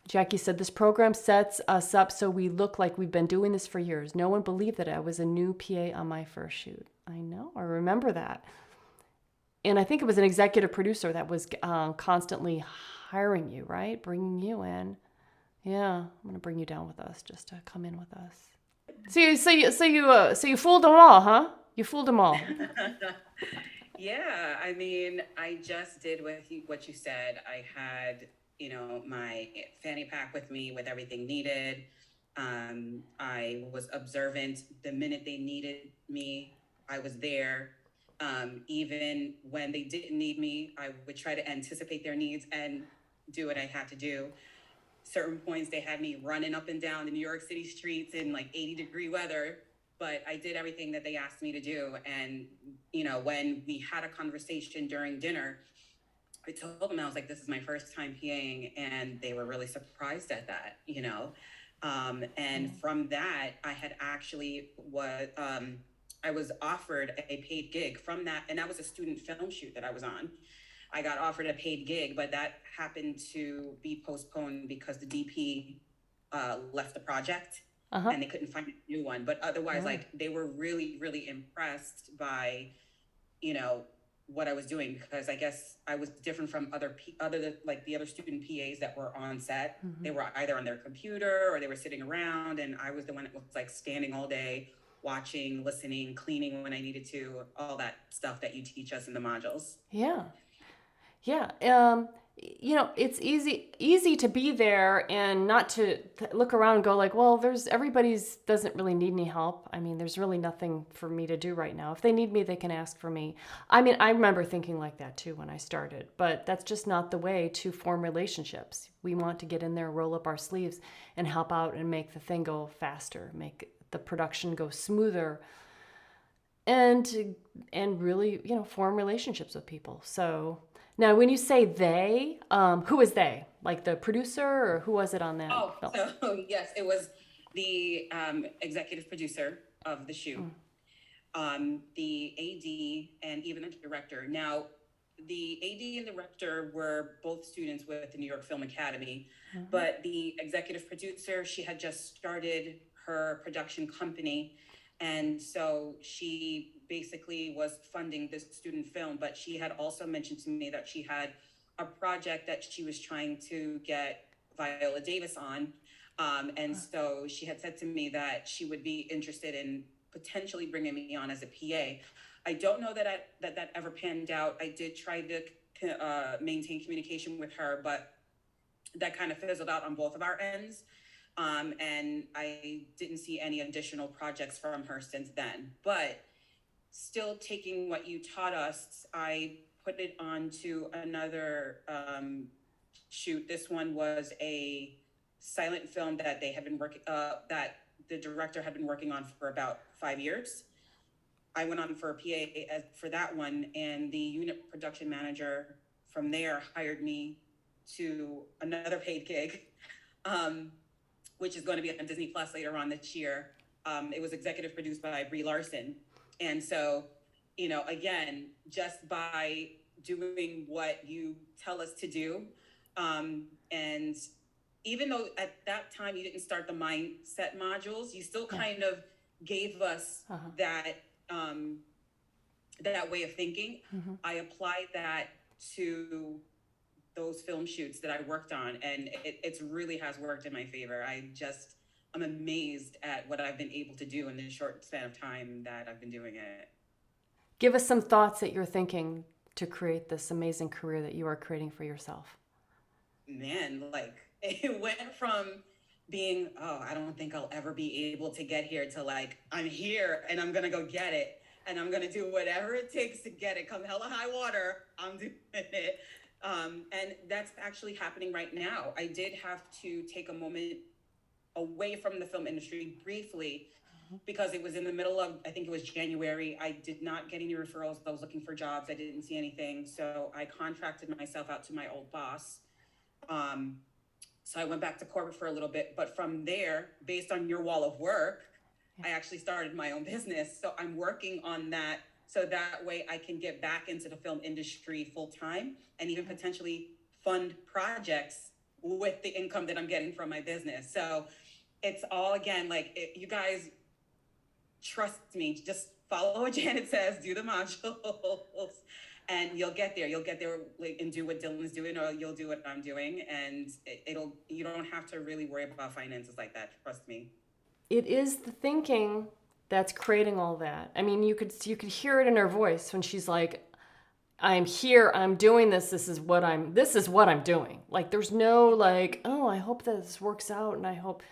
Jackie said, this program sets us up so we look like we've been doing this for years. No one believed that I was a new PA on my first shoot. I know, I remember that. And I think it was an executive producer that was constantly hiring you, right? Bringing you in. Yeah, I'm gonna bring you down with us just to come in with us. So you fooled them all, huh? You fooled them all. Yeah, I mean, I just did what you said. I had, my fanny pack with me with everything needed. I was observant the minute they needed me. I was there. Even when they didn't need me, I would try to anticipate their needs and do what I had to do. Certain points they had me running up and down the New York City streets in like 80-degree weather, but I did everything that they asked me to do. And when we had a conversation during dinner, I told them, I was like, this is my first time PAing, and they were really surprised at that. And from that, I had actually I was offered a paid gig from that, and that was a student film shoot that I was on. I got offered a paid gig, but that happened to be postponed because the DP left the project Uh-huh. and they couldn't find a new one. But otherwise, Oh. like they were really, really impressed by, you know, what I was doing, because I guess I was different from like the other student PAs that were on set. They were either on their computer or they were sitting around, and I was the one that was like standing all day, watching, listening, cleaning when I needed to, all that stuff that you teach us in the modules. Yeah. Yeah. It's easy to be there and not to look around and go like, well, everybody's doesn't really need any help. I mean, there's really nothing for me to do right now. If they need me, they can ask for me. I mean, I remember thinking like that too when I started, but that's just not the way to form relationships. We want to get in there, roll up our sleeves and help out and make the thing go faster, make the production go smoother, and really, form relationships with people. So now when you say they, who is they? Like the producer, or who was it on that Oh, film? so yes, it was the executive producer of the shoot, the AD, and even the director. Now, the AD and the director were both students with the New York Film Academy, but the executive producer, she had just started her production company. And so she basically was funding this student film, but she had also mentioned to me that she had a project that she was trying to get Viola Davis on. And so she had said to me that she would be interested in potentially bringing me on as a PA. I don't know that ever panned out. I did try to maintain communication with her, but that kind of fizzled out on both of our ends. And I didn't see any additional projects from her since then. But still taking what you taught us, I put it onto another shoot. This one was a silent film that they had been working, that the director had been working on for about 5 years. I went on for a PA for that one, and the unit production manager from there hired me to another paid gig, um, which is going to be on Disney Plus later on this year. It was executive produced by Brie Larson. And so, again, just by doing what you tell us to do, and even though at that time you didn't start the mindset modules, you still Yeah. kind of gave us Uh-huh. that that way of thinking. I applied that to those film shoots that I worked on, and it's really has worked in my favor. I'm amazed at what I've been able to do in this short span of time that I've been doing it. Give us some thoughts that you're thinking to create this amazing career that you are creating for yourself. Man, like it went from being, oh, I don't think I'll ever be able to get here, to like, I'm here and I'm gonna go get it. And I'm gonna do whatever it takes to get it. Come hella high water, I'm doing it. And that's actually happening right now. I did have to take a moment away from the film industry briefly because it was in the middle of, I think it was January. I did not get any referrals. I was looking for jobs. I didn't see anything. So I contracted myself out to my old boss. Um, so I went back to corporate for a little bit. But from there, based on your wall of work, I actually started my own business. So I'm working on that so that way I can get back into the film industry full time and even potentially fund projects with the income that I'm getting from my business. So it's all, again, like, you guys, trust me, just follow what Janet says, do the modules, and you'll get there. You'll get there, like, and do what Dylan's doing, or you'll do what I'm doing, and it'll, you don't have to really worry about finances like that. Trust me. It is the thinking that's creating all that. I mean, you could hear it in her voice when she's like, I'm here, I'm doing this, this is what I'm doing. Like there's no like, oh, I hope that this works out and I hope,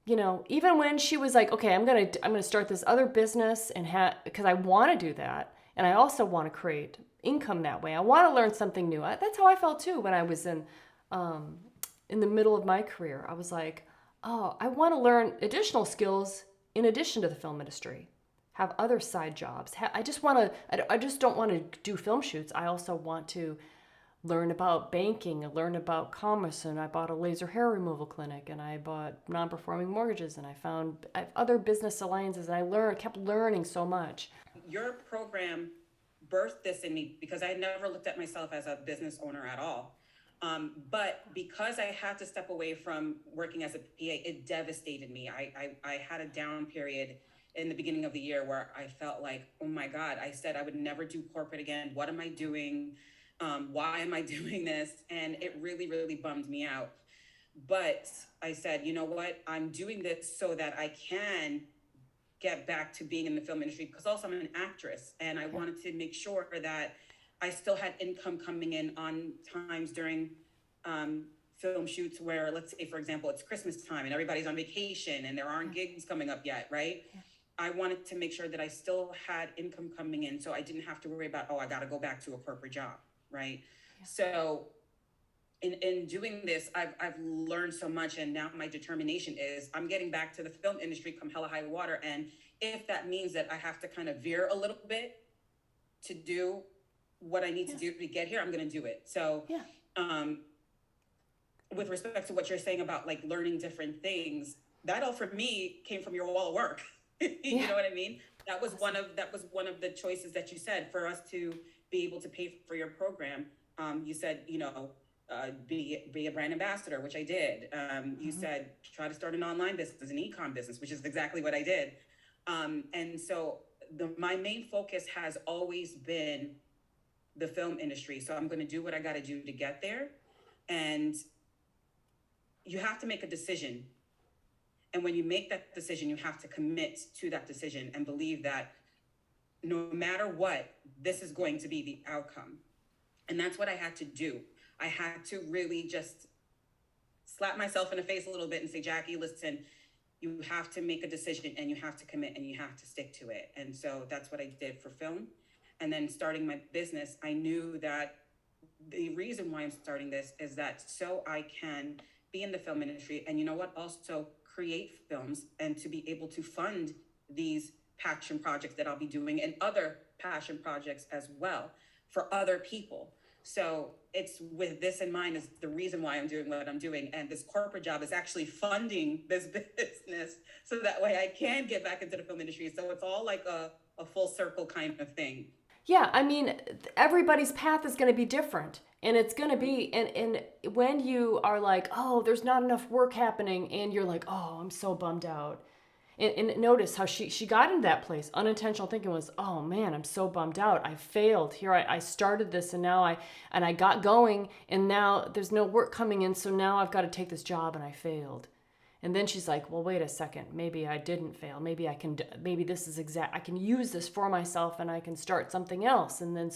even when she was like, okay, I'm going to start this other business and because I want to do that and I also want to create income that way. I want to learn something new. That's how I felt too when I was in the middle of my career. I was like, oh, I want to learn additional skills in addition to the film industry. Have other side jobs. I just want to. I just don't want to do film shoots. I also want to learn about banking, learn about commerce, and I bought a laser hair removal clinic, and I bought non-performing mortgages, and I found other business alliances, and kept learning so much. Your program birthed this in me because I never looked at myself as a business owner at all. But because I had to step away from working as a PA, it devastated me. I had a down period in the beginning of the year where I felt like, oh my God, I said I would never do corporate again. What am I doing? Why am I doing this? And it really, really bummed me out. But I said, you know what? I'm doing this so that I can get back to being in the film industry, because also I'm an actress and I wanted to make sure that I still had income coming in on times during film shoots where, let's say, for example, it's Christmas time and everybody's on vacation and there aren't gigs coming up yet, right? I wanted to make sure that I still had income coming in so I didn't have to worry about, oh, I got to go back to a corporate job, right? So in doing this, I've learned so much, and now my determination is I'm getting back to the film industry come hella high water. And if that means that I have to kind of veer a little bit to do what I need to do to get here, I'm going to do it. So, with respect to what you're saying about like learning different things, that all for me came from your wall of work. You know what I mean? That was one of the choices that you said for us to be able to pay for your program. You said, be a brand ambassador, which I did. You said try to start an online business, an e-com business, which is exactly what I did. And so my main focus has always been the film industry. So I'm going to do what I got to do to get there. And you have to make a decision. And when you make that decision, you have to commit to that decision and believe that no matter what, this is going to be the outcome. And that's what I had to do. I had to really just slap myself in the face a little bit and say, Jackie, listen, you have to make a decision and you have to commit and you have to stick to it. And so that's what I did for film. And then starting my business, I knew that the reason why I'm starting this is that so I can be in the film industry and, you know what, also create films and to be able to fund these passion projects that I'll be doing and other passion projects as well for other people. So it's with this in mind is the reason why I'm doing what I'm doing. And this corporate job is actually funding this business so that way I can get back into the film industry. So it's all like a full circle kind of thing. Yeah, I mean, everybody's path is going to be different. And it's going to be, and when you are like, oh, there's not enough work happening, and you're like, oh, I'm so bummed out. And notice how she got into that place. Unintentional thinking was, oh man, I'm so bummed out. I failed. Here I started this and now I got going and now there's no work coming in. So now I've got to take this job and I failed. And then she's like, well, wait a second. Maybe I didn't fail. Maybe this is I can use this for myself and I can start something else. And then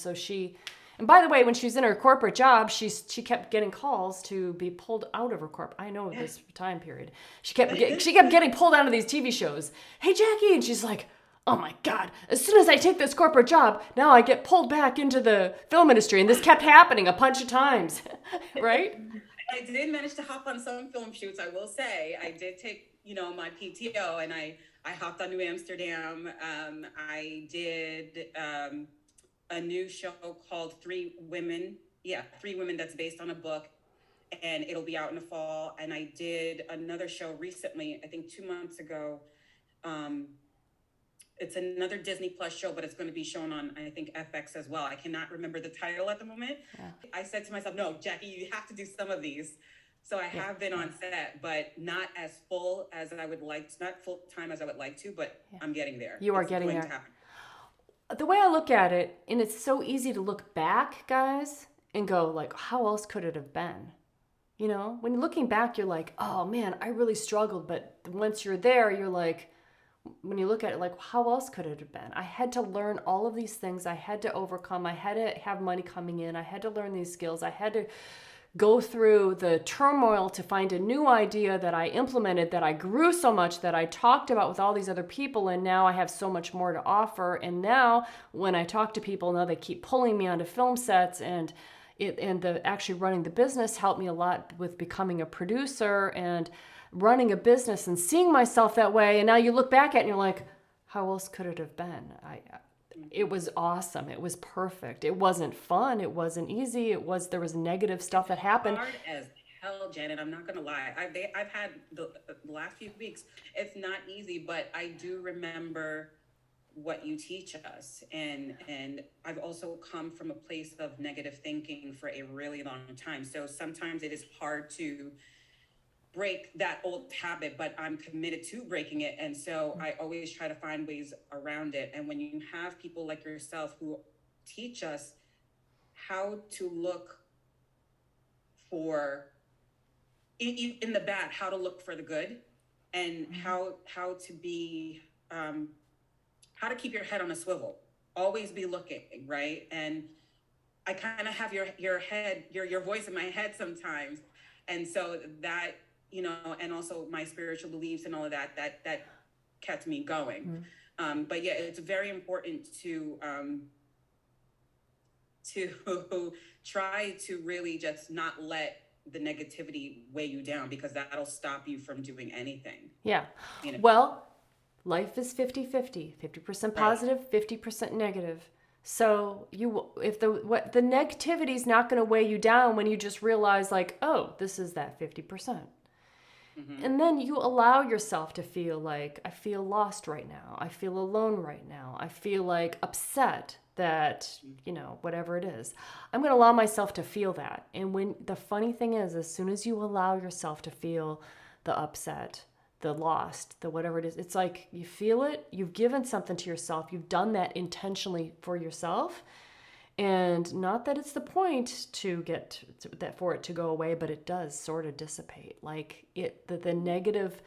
and by the way, when she was in her corporate job, she kept getting calls to be pulled out of her corp. I know this time period. She kept getting pulled out of these TV shows. Hey, Jackie, and she's like, oh my God! As soon as I take this corporate job, now I get pulled back into the film industry, and this kept happening a bunch of times, right? I did manage to hop on some film shoots. I will say I did take my PTO and I hopped on New Amsterdam. I did. A new show called Three Women. Yeah, Three Women, that's based on a book, and it'll be out in the fall. And I did another show recently, I think 2 months ago. It's another Disney Plus show, but it's going to be shown on, I think, FX as well. I cannot remember the title at the moment. Yeah. I said to myself, no, Jackie, you have to do some of these. So I Yeah. have been on set, but not as full as I would like, not full time as I would like to, but Yeah. I'm getting there. You are It's getting going to there. happen. The way I look at it, and it's so easy to look back, guys, and go like, how else could it have been? You know, when you're looking back, you're like, oh man, I really struggled. But once you're there, you're like, when you look at it, like, how else could it have been? I had to learn all of these things. I had to overcome. I had to have money coming in. I had to learn these skills. I had to go through the turmoil to find a new idea that I implemented, that I grew so much, that I talked about with all these other people, and now I have so much more to offer. And now when I talk to people, now they keep pulling me onto film sets, and the actually running the business helped me a lot with becoming a producer and running a business and seeing myself that way. And now you look back at it and you're like, how else could it have been? It was awesome. It was perfect. It wasn't fun. It wasn't easy. There was negative stuff that happened. Hard as hell, Janet. I'm not gonna lie. I've had the last few weeks. It's not easy, but I do remember what you teach us, and I've also come from a place of negative thinking for a really long time. So sometimes it is hard to break that old habit, but I'm committed to breaking it. And so I always try to find ways around it. And when you have people like yourself who teach us how to look for in the bad, how to look for the good, and how to be how to keep your head on a swivel, always be looking, right? And I kind of have your voice in my head sometimes, and so that, you know, and also my spiritual beliefs and all of that kept me going. But yeah, it's very important to try to really just not let the negativity weigh you down, because that'll stop you from doing anything. Yeah. You know? Well, life is 50-50, 50% Right. positive, 50% negative. So if the negativity is not going to weigh you down when you just realize like, oh, this is that 50%. And then you allow yourself to feel like, I feel lost right now. I feel alone right now. I feel like upset that, you know, whatever it is. I'm going to allow myself to feel that. And when the funny thing is, as soon as you allow yourself to feel the upset, the lost, the whatever it is, it's like you feel it, you've given something to yourself, you've done that intentionally for yourself. And not that it's the point to get that for it to go away, but it does sort of dissipate. Like the negative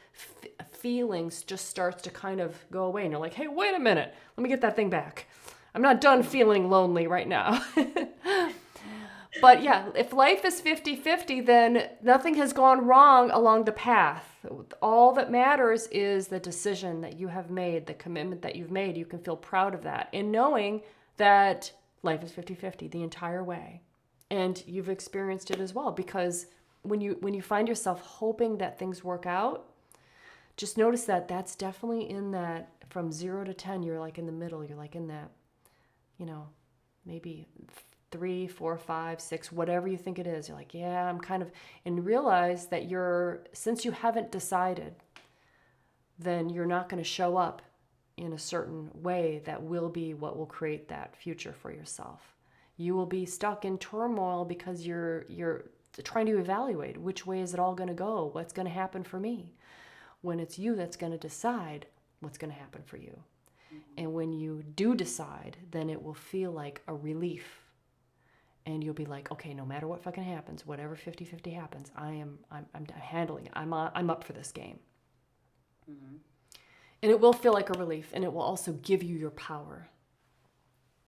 feelings just starts to kind of go away. And you're like, hey, wait a minute, let me get that thing back. I'm not done feeling lonely right now. But yeah, if life is 50-50, then nothing has gone wrong along the path. All that matters is the decision that you have made, the commitment that you've made. You can feel proud of that. And knowing that life is 50-50 the entire way. And you've experienced it as well, because when you find yourself hoping that things work out, just notice that that's definitely in that from 0 to 10, you're like in the middle. You're like in that, you know, maybe 3, 4, 5, 6, whatever you think it is. You're like, yeah, I'm kind of, and realize that since you haven't decided, then you're not going to show up in a certain way that will be what will create that future for yourself. You will be stuck in turmoil because you're trying to evaluate which way is it all going to go, what's going to happen for me, when it's you that's going to decide what's going to happen for you. And when you do decide, then it will feel like a relief. And you'll be like, okay, no matter what fucking happens, whatever 50-50 happens, I'm handling it. I'm up for this game. And it will feel like a relief, and it will also give you your power.